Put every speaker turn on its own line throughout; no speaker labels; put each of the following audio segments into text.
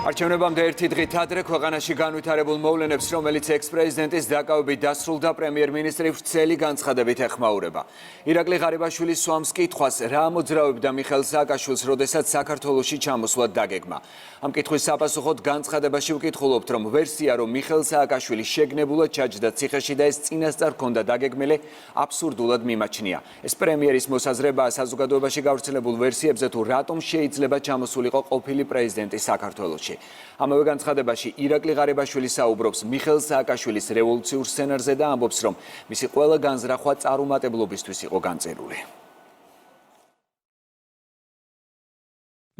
არჩევნებამდე ერთი დღით ადრე ქვეყანაში განვითარებულ მოვლენებს, რომელიც ექს-პრეზიდენტის დაკავებით დასრულდა, პრემიერ-მინისტრი ვრცელი განცხადებით ეხმაურება. ირაკლი ღარიბაშვილის სვამს კითხვას, რა მოძრაობდა მიხეილ სააკაშვილს, როდესაც საქართველოში ჩამოსვლა დაგეგმა. ამ კითხვის საპასუხოდ განცხადებაში ვკითხულობთ, რომ ვერსია, რომ მიხეილ სააკაშვილი შეგნებულად ჩაჯდა ციხეში და ეს წინასწარ ჰქონდა დაგეგმილი, აბსურდულად მიმაჩნია. ეს პრემიერის მოსაზრებაა საზოგადოებაში გავრცელებულ ვერსიებზე, თუ რატომ შეიძლება ჩამოსულიყო ყოფილი პრეზიდენტი საქართველოში. ამავე განცხადებაში ირაკლი ღარიბაშვილი საუბრობს მიხეილ სააკაშვილის რევოლუციურ სცენარზე და ამბობს, რომ მისი ყველა განზრახვა წარუმატებლობისთვის იყო განწერული.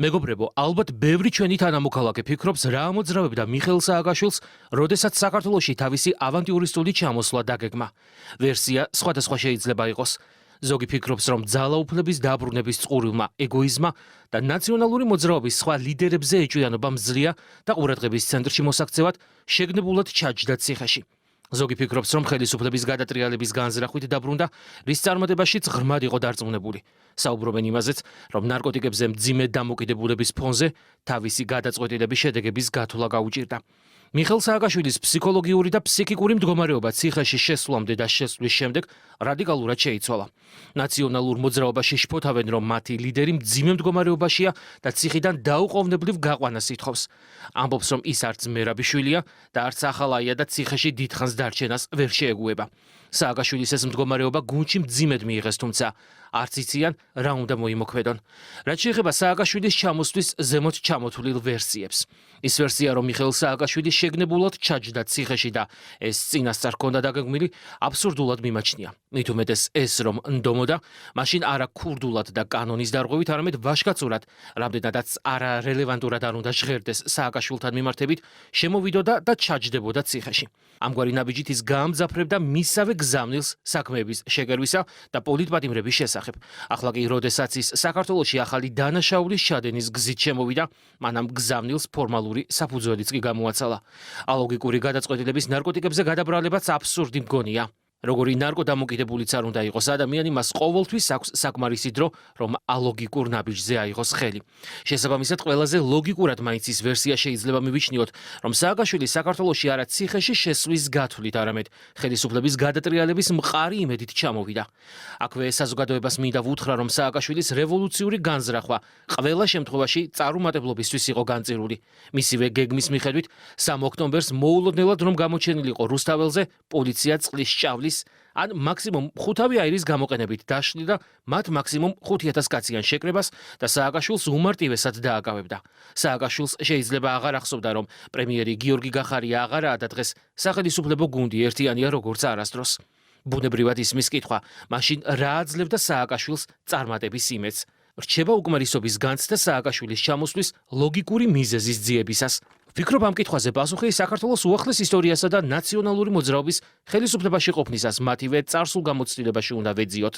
მეგობრებო, ალბათ ბევრი ჩვენი თანამოქალაქე ფიქრობს, რა ამოძრავებდა მიხეილ სააკაშვილს, როდესაც საქართველოში თავისი ავანტიურისტული ჩამოსვლა დაგეგმა. ვერსია სხვადასხვა შეიძლება იყოს. ზოგი ფიქრობს, რომ ძალაუფლების დაბრუნების წყურვილმა ეგოიზმა და ნაციონალური მოძრაობის სხვა ლიდერებზე ეჭვიანობა მძლია და ყურადღების ცენტრში მოსაქცევად შეგნებულად ჩაჯდა ციხეში. ზოგი ფიქრობს, რომ ხელისუფლების გადატრიალების განზრახვით დაბრუნდა, რის წარმატებაშიც ღრმად იყო დარწმუნებული. საუბრობენ იმაზეც, რომ ნარკოტიკებზე მძიმე დამოკიდებულების ფონზე თავისი გადაწყვეტილების შედეგების გათვლა გაუჭირდა. მიხეილ სააკაშვილის ფსიქოლოგიური და ფსიქიკური მდგომარეობა ციხეში შესვლამდე და შესვლის შემდეგ რადიკალურად შეიცვალა. ნაციონალურ მოძრაობაში შფოთავენ, რომ მათი ლიდერი მძიმე მდგომარეობაშია და ციხიდან დაუყოვნებლივ გაყვანას ითხოვს. ამბობს, რომ ის არც მერაბიშვილია და არც ახალაია და ციხეში დიდხანს დარჩენას ვერ შეეგუება. სააკაშვილის ეს მდგომარეობა გუნდში მძიმედ მიიღეს, თუმცა არც იციან რა უნდა მოიმოქმედონ. რაც შეეხება სააკაშვილის ჩამოსვლის ზემოთ ჩამოთვლილ ვერსიებს. ის ვერსია, რომ მიხეილ სააკაშვილი შეგნებულად ჩაჯდა ციხეში და ეს წინასწარ ჰქონდა დაგეგმილი, აბსურდულად მიმაჩნია. მით უმეტეს ეს, რომ ნდომოდა, მაშინ არა ქურდულად და კანონის დარღვევით, არამედ ვაჟკაცურად, რამდენადაც არარელევანტურად არ უნდა ჟღერდეს სააკაშვილთან მიმართებით, შემოვიდოდა და ჩაჯდებოდა ციხეში. ამგვარი ნაბიჯით ის გაამძაფრებდა მისავე გზავნილს საქმეების შეგერვისა და პოლიტპატიმრების შესახებ. ახლა კი, როდესაც ის საქართველოში ახალი დანაშაულის ჩადენის გზით შემოვიდა, მანამ გზავნილს ფორმალური საფუძველიც კი გამოაცალა. ალოგიკური გადაწყვეტილების ნარკოტიკებზე გადაბრალებაც აბსურდი მგონია. როგორი ნარკოდამოკიდებულიც არ უნდა იყოს ადამიანი, მას ყოველთვის აქვს საკმარისი დრო, რომ ალოგიკურ ნაბიჯზე აიღოს ხელი. შესაბამისად, ყველაზე ლოგიკურად მაინც ის ვერსია შეიძლება მივიჩნიოთ, რომ სააკაშვილი საქართველოში არა ციხეში შესვლის გათვლით, არამედ ხელისუფლების გადატრიალების მყარი იმედით ჩამოვიდა. აქვე საზოგადოებას მინდა ვუთხრა, რომ სააკაშვილის რევოლუციური განზრახვა ყველა შემთხვევაში წარუმატებლობისთვის იყო განწირული. მისივე გეგმის მიხედვით, 3 ოქტომბერს მოულოდნელად რომ გამოჩენილიყო რუსთაველზე, პოლიცია წყლის ჭავლის ან მაქსიმუმ 5 აირის გამოყენებით დაშლიდა მათ მაქსიმუმ 5000 კაციან შეკრებას და სააკაშვილს უმარტივესად დააკავებდა. სააკაშვილს შეიძლება აღარ ახსოვდა, რომ პრემიერი გიორგი გახარია აღარაა და დღეს სახელისუფლებო გუნდი ერთიანია როგორც არასდროს. ბუნებრივად ისმის კითხვა, მაშინ რა აძლევდა სააკაშვილს წარმატების იმედს? რჩება უკმარისობის განცდა სააკაშვილის ჩამოსვლის ლოგიკური მიზეზის ძიებისას. ვფიქრობ, ამ კითხვაზე პასუხი საქართველოს უახლეს ისტორიასა და ნაციონალური მოძრაობის ხელისუფლებაში ყოფნისას მათივე წარსულ გამოცდილებაში უნდა ვეძიოთ.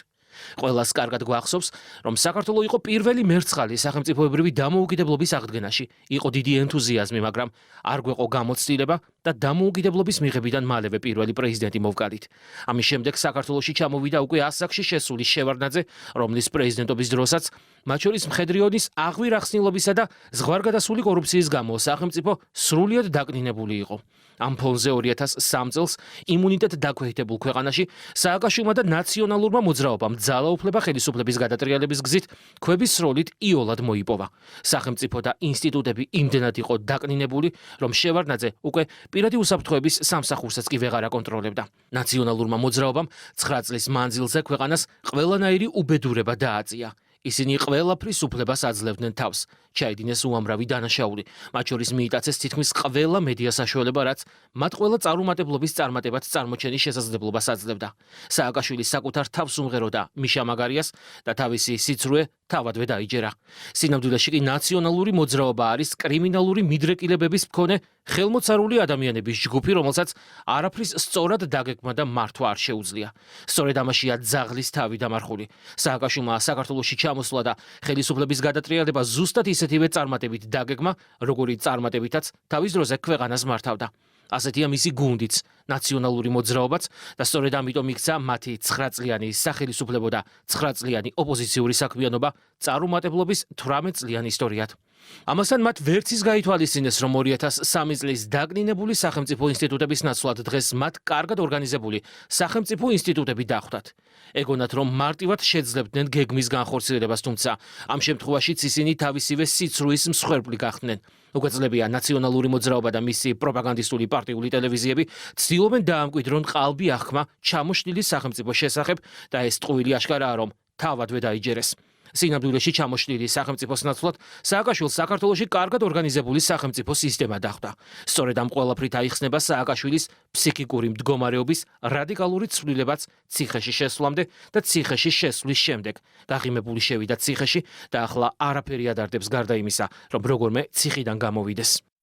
ყველას კარგად გვახსოვს, რომ საქართველო იყო პირველი მერცხალი სახელმწიფოებრივი დამოუკიდებლობის აღდგენაში. იყო დიდი ენთუზიაზმი, მაგრამ არ გვეყო გამოცდილება და დამოუკიდებლობის მიღებიდან მალევე პირველი პრეზიდენტი მოვკალით. ამის შემდეგ საქართველოში ჩამოვიდა უკვე ასაკში შესული შევარდნაძე, რომლის პრეზიდენტობის დროსაც, მათ შორის მხედრიონის აღვირ ახსნილობისა და ზღვარგადასული კორუფციის გამო სახელმწიფო სრულიად დაკნინებული იყო. ამ ფონზე 2003 წელს იმუნიტეტ დაქვეითებულ ქვეყანაში სააკაშვილმა და ნაციონალურმა მოძრაობამ ძალაუფლება ხელისუფლების გადატრიალების გზით ქვების სროლით იოლად მოიპოვა. სახელმწიფო და ინსტიტუტები იმდენად იყო დაკნინებული, რომ შევარდნაძე უკვე პირადი უსაფრთხოების სამსახურსაც კი ვეღარ აკონტროლებდა. ნაციონალურმა მოძრაობამ 9 წლის მანძილზე ქვეყანას ყველანაირი უბედურება დააწია. ისინი ყველაფრის უფლებას აძლევდნენ თავს. ჩაედინეს უამრავი დანაშაული, მათ შორის მიიტაცეს თითქმის ყველა მედია საშუალება, რაც მათ ყველა წარუმატებლობის წარმატებად წარმოჩენის შესაძლებლობას აძლევდა. სააკაშვილი საკუთარ თავს უმღეროდა მიშა მაგარიას და თავისი სიცრუე თავადვე დაიჯერა. სინამდვილეში კი ნაციონალური მოძრაობა არის კრიმინალური მიდრეკილებების მქონე ხელმოცარული ადამიანების ჯგუფი, რომელსაც არაფრის სწორად დაგეგმა და მართვა არ შეუძლია. სწორედ ამაშია ძაღლის თავი დამარხული. სააკაშვილმა საქართველოში ჩამოსვლა და ხელისუფლების გადატრიალება ზუსტად ისეთივე წარმატებით დაგეგმა, როგორი წარმატებითაც თავის დროზე ქვეყანას მართავდა. ასეთია მისი გუნდიც, ნაციონალური მოძრაობაც და სწორედ ამიტომ იქცა მათი 9 წლიანი სახელისუფლებო და 9 წლიანი ოპოზიციური საქმიანობა წარუმატებლობის 18 წლიან ისტორიად. ამასთან მათ ვერც ის გაითვალისწინეს, რომ 2003 წლის დაკნინებული სახელმწიფო ინსტიტუტების ნაცვლად დღეს მათ კარგად ორგანიზებული სახელმწიფო ინსტიტუტები დახვდათ. ეგონათ, რომ მარტივად შეძლებდნენ გეგმის განხორციელებას, თუმცა ამ შემთხვევაშიც ისინი თავისივე სიცრუის მსხვერპლი გახდნენ. უგეძლებია ნაციონალური მოძრაობა და მისი პროპაგანდისტული პარტიული ტელევიზიები ცდილობენ დაამკვიდრონ ყალბი აღქმა ჩამოშლილი სახელმწიფოს შესახებ და ეს ტყუილი აშკარაა, რომ თავადვე დაიჯერეს. სინამდვილეში ჩამოშლილი სახელმწიფოს ნაცვლად სააკაშვილს საქართველოში კარგად ორგანიზებული სახელმწიფო სისტემა დახვდა. სწორედ ამ ყველაფრით აიხსნება სააკაშვილის ფსიქიკური მდგომარეობის რადიკალური ცვლილებაც ციხეში შესვლამდე და ციხეში შესვლის შემდეგ. გაღიმებული შევიდა ციხეში და ახლა არაფერი ადარდებს გარდა იმისა, რომ როგორმე ციხიდან გამოვიდეს.